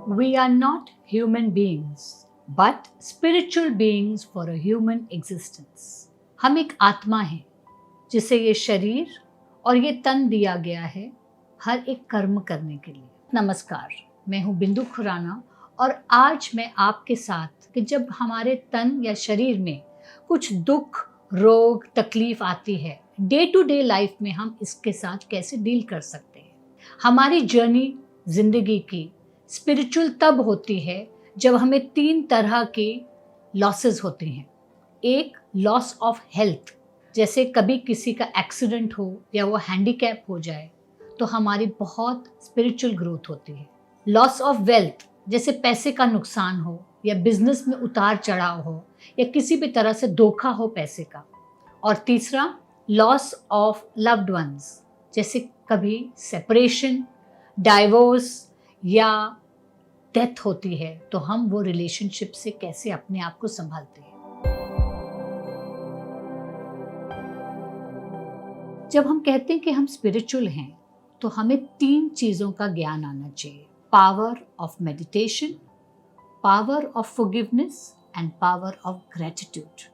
We are not human beings, but spiritual beings for a human existence. हम एक आत्मा हैं जिसे ये शरीर और ये तन दिया गया है हर एक कर्म करने के लिए। नमस्कार, मैं हूँ बिंदु खुराना और आज मैं आपके साथ कि जब हमारे तन या शरीर में कुछ दुख, रोग, तकलीफ आती है, डे टू डे लाइफ में हम इसके साथ कैसे डील कर सकते हैं। हमारी जर्नी जिंदगी की स्पिरिचुअल तब होती है जब हमें 3 तरह के लॉसेस होते हैं। एक लॉस ऑफ हेल्थ, जैसे कभी किसी का एक्सीडेंट हो या वो हैंडीकैप हो जाए तो हमारी बहुत स्पिरिचुअल ग्रोथ होती है। लॉस ऑफ वेल्थ, जैसे पैसे का नुकसान हो या बिजनेस में उतार चढ़ाव हो या किसी भी तरह से धोखा हो पैसे का। और तीसरा लॉस ऑफ लव्ड वंस, जैसे कभी सेपरेशन, डाइवोर्स या डेथ होती है तो हम वो रिलेशनशिप से कैसे अपने आप को संभालते हैं। जब हम कहते हैं कि हम स्पिरिचुअल हैं तो हमें 3 चीज़ों का ज्ञान आना चाहिए। Power of meditation, power of forgiveness and power of gratitude.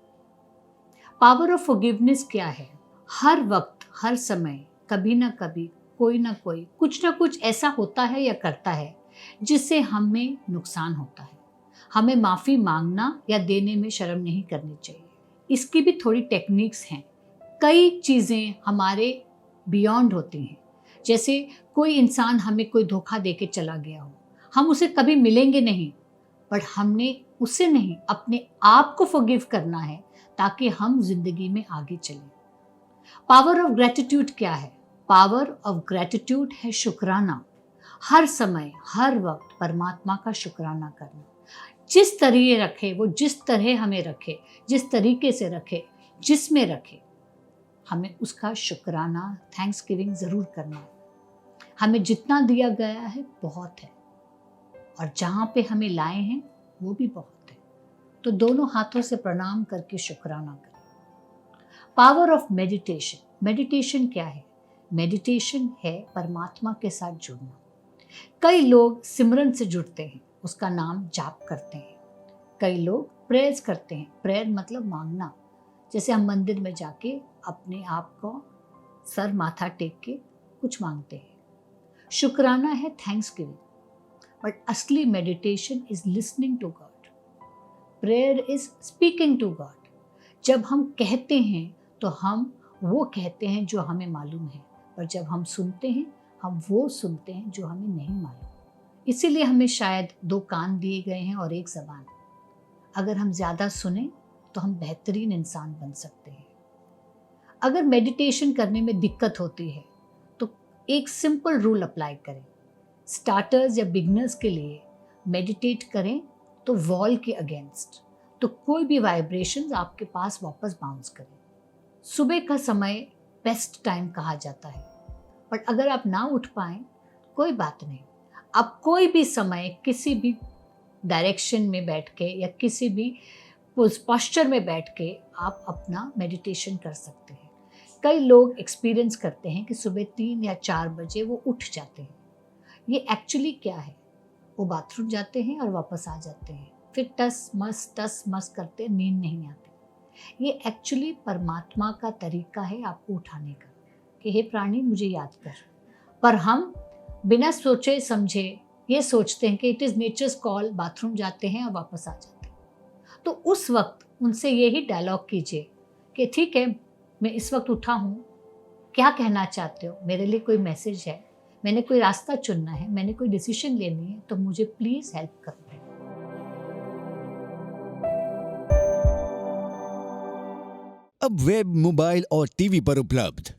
Power of forgiveness क्या है? हर वक्त, हर समय, कभी ना कभी कोई ना कोई कुछ ना कुछ ऐसा होता है या करता है जिससे हमें नुकसान होता है। हमें माफ़ी मांगना या देने में शर्म नहीं करनी चाहिए। इसकी भी थोड़ी टेक्निक्स हैं। कई चीज़ें हमारे बियॉन्ड होती हैं। जैसे कोई इंसान हमें कोई धोखा दे के चला गया हो, हम उसे कभी मिलेंगे नहीं, बट हमने उसे नहीं, अपने आप को फॉरगिव करना है ताकि हम जिंदगी में आगे चलें। पावर ऑफ ग्रेटिट्यूड क्या है? पावर ऑफ ग्रेटिट्यूड है शुक्राना। हर समय, हर वक्त परमात्मा का शुक्राना करना। जिस तरह रखे वो, जिस तरह हमें रखे, जिस तरीके से रखे, जिसमें रखे, हमें उसका शुक्राना, थैंक्स गिविंग ज़रूर करना है। हमें जितना दिया गया है बहुत है और जहाँ पे हमें लाए हैं वो भी बहुत है, तो दोनों हाथों से प्रणाम करके शुक्राना करें। Power of meditation. मेडिटेशन क्या है? मेडिटेशन है परमात्मा के साथ जुड़ना। कई लोग सिमरन से जुड़ते हैं, उसका नाम जाप करते हैं। कई लोग प्रेयर्स करते हैं। प्रेयर मतलब मांगना, जैसे हम मंदिर में जाके अपने आप को सर माथा टेक के कुछ मांगते हैं। शुक्राना है थैंक्स गिविंग, बट असली meditation is listening to God. Prayer is speaking to God. जब हम कहते हैं तो हम वो कहते हैं जो हमें मालूम है, पर जब हम सुनते हैं हम वो सुनते हैं जो हमें नहीं मालूम। इसीलिए हमें शायद 2 कान दिए गए हैं और 1 ज़बान। अगर हम ज़्यादा सुने तो हम बेहतरीन इंसान बन सकते हैं। अगर मेडिटेशन करने में दिक्कत होती है तो एक सिंपल रूल अप्लाई करें। स्टार्टर्स या बिगनर्स के लिए मेडिटेट करें तो वॉल के अगेंस्ट, तो कोई भी वाइब्रेशंस आपके पास वापस बाउंस करें। सुबह का समय बेस्ट टाइम कहा जाता है, बट अगर आप ना उठ पाएँ कोई बात नहीं, आप कोई भी समय किसी भी डायरेक्शन में बैठ के या किसी भी पोस्चर में बैठ के आप अपना मेडिटेशन कर सकते हैं। कई लोग एक्सपीरियंस करते हैं कि सुबह 3 या 4 बजे वो उठ जाते हैं। ये एक्चुअली क्या है? वो बाथरूम जाते हैं और वापस आ जाते हैं, फिर टस मस करते, नींद नहीं आती। ये एक्चुअली परमात्मा का तरीका है आपको उठाने का कि हे प्राणी मुझे याद कर। पर हम बिना सोचे समझे ये सोचते हैं कि it is nature's call, bathroom जाते हैं और वापस आ जाते हैं। तो उस वक्त उनसे यही डायलॉग कीजिए कि ठीक है, मैं इस वक्त उठा हूँ, क्या कहना चाहते हो? मेरे लिए कोई मैसेज है, मैंने कोई रास्ता चुनना है, मैंने कोई डिसीजन लेनी है, तो मुझे प्लीज़ हेल्प करो। अब वेब, मोबाइल और टीवी पर उपलब्ध